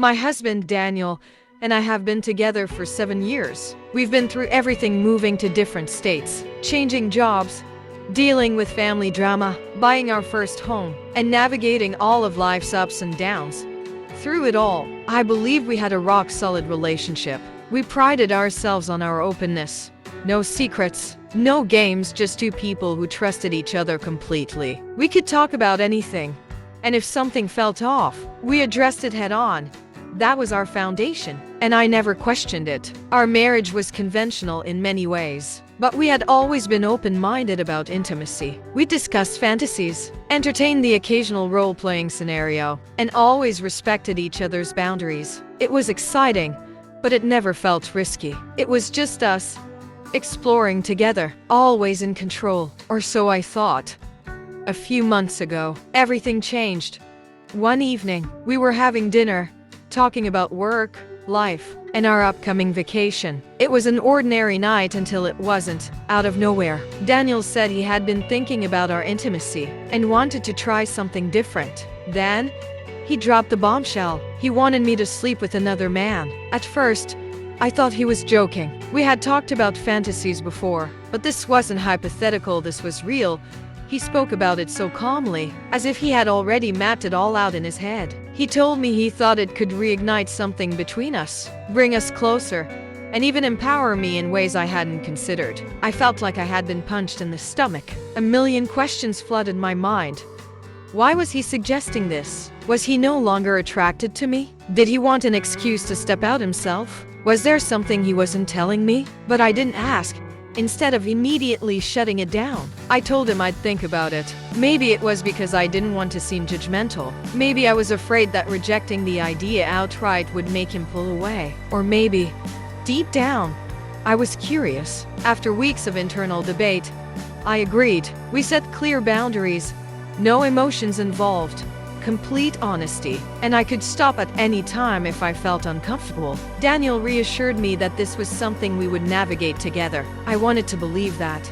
My husband, Daniel, and I have been together for 7 years. We've been through everything, moving to different states, changing jobs, dealing with family drama, buying our first home, and navigating all of life's ups and downs. Through it all, I believe we had a rock-solid relationship. We prided ourselves on our openness. No secrets, no games, just two people who trusted each other completely. We could talk about anything, and if something felt off, we addressed it head-on. That was our foundation, and I never questioned it. Our marriage was conventional in many ways, but we had always been open-minded about intimacy. We discussed fantasies, entertained the occasional role-playing scenario, and always respected each other's boundaries. It was exciting, but it never felt risky. It was just us, exploring together, always in control, or so I thought. A few months ago, everything changed. One evening, we were having dinner, talking about work, life, and our upcoming vacation. It was an ordinary night until it wasn't. Out of nowhere, Daniel said he had been thinking about our intimacy and wanted to try something different. Then, he dropped the bombshell. He wanted me to sleep with another man. At first, I thought he was joking. We had talked about fantasies before, but this wasn't hypothetical, this was real. He spoke about it so calmly, as if he had already mapped it all out in his head. He told me he thought it could reignite something between us, bring us closer, and even empower me in ways I hadn't considered. I felt like I had been punched in the stomach. A million questions flooded my mind. Why was he suggesting this? Was he no longer attracted to me? Did he want an excuse to step out himself? Was there something he wasn't telling me? But I didn't ask. Instead of immediately shutting it down, I told him I'd think about it. Maybe it was because I didn't want to seem judgmental. Maybe I was afraid that rejecting the idea outright would make him pull away. Or maybe, deep down, I was curious. After weeks of internal debate, I agreed. We set clear boundaries, no emotions involved, complete honesty, and I could stop at any time if I felt uncomfortable. Daniel reassured me that this was something we would navigate together. I wanted to believe that.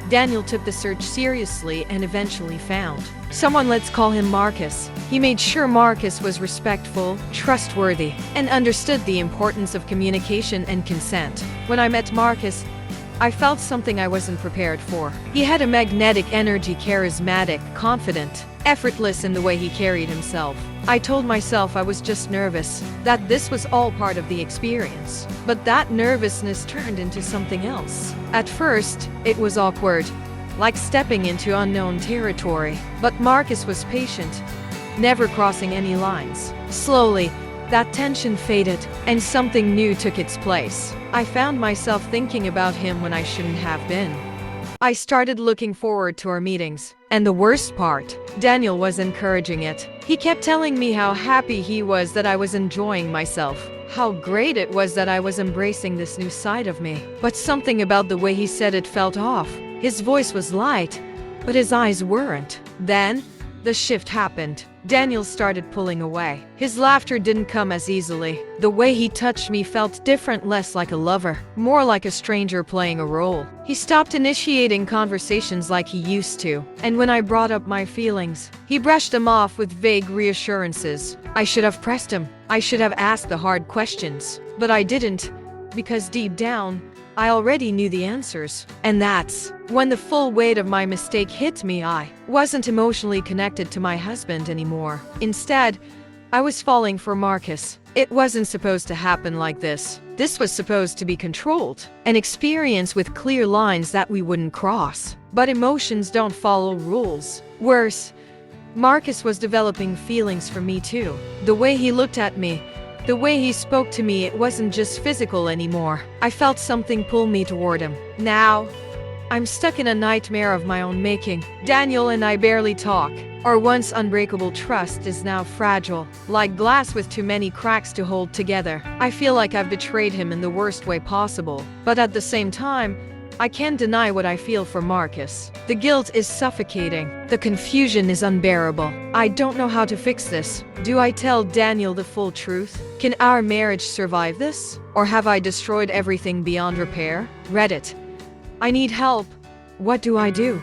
Daniel took the search seriously and eventually found someone. Let's call him Marcus. He made sure Marcus was respectful, trustworthy, and understood the importance of communication and consent. When I met Marcus, I felt something I wasn't prepared for. He had a magnetic energy, charismatic, confident, effortless in the way he carried himself. I told myself I was just nervous, that this was all part of the experience. But that nervousness turned into something else. At first, it was awkward, like stepping into unknown territory. But Marcus was patient, never crossing any lines. Slowly, that tension faded, and something new took its place. I found myself thinking about him when I shouldn't have been. I started looking forward to our meetings. And the worst part, Daniel was encouraging it. He kept telling me how happy he was that I was enjoying myself, how great it was that I was embracing this new side of me. But something about the way he said it felt off. His voice was light, but his eyes weren't. Then, the shift happened. Daniel started pulling away. His laughter didn't come as easily. The way he touched me felt different, less like a lover, more like a stranger playing a role. He stopped initiating conversations like he used to, and when I brought up my feelings, he brushed them off with vague reassurances. I should have pressed him. I should have asked the hard questions. But I didn't, because deep down, I already knew the answers. And that's when the full weight of my mistake hit me. I wasn't emotionally connected to my husband anymore. Instead, I was falling for Marcus. It wasn't supposed to happen like this. This was supposed to be controlled, an experience with clear lines that we wouldn't cross. But emotions don't follow rules. Worse, Marcus was developing feelings for me too. The way he looked at me, the way he spoke to me, it wasn't just physical anymore. I felt something pull me toward him. Now, I'm stuck in a nightmare of my own making. Daniel and I barely talk. Our once unbreakable trust is now fragile, like glass with too many cracks to hold together. I feel like I've betrayed him in the worst way possible. But at the same time, I can't deny what I feel for Marcus. The guilt is suffocating. The confusion is unbearable. I don't know how to fix this. Do I tell Daniel the full truth? Can our marriage survive this? Or have I destroyed everything beyond repair? Reddit. I need help. What do I do?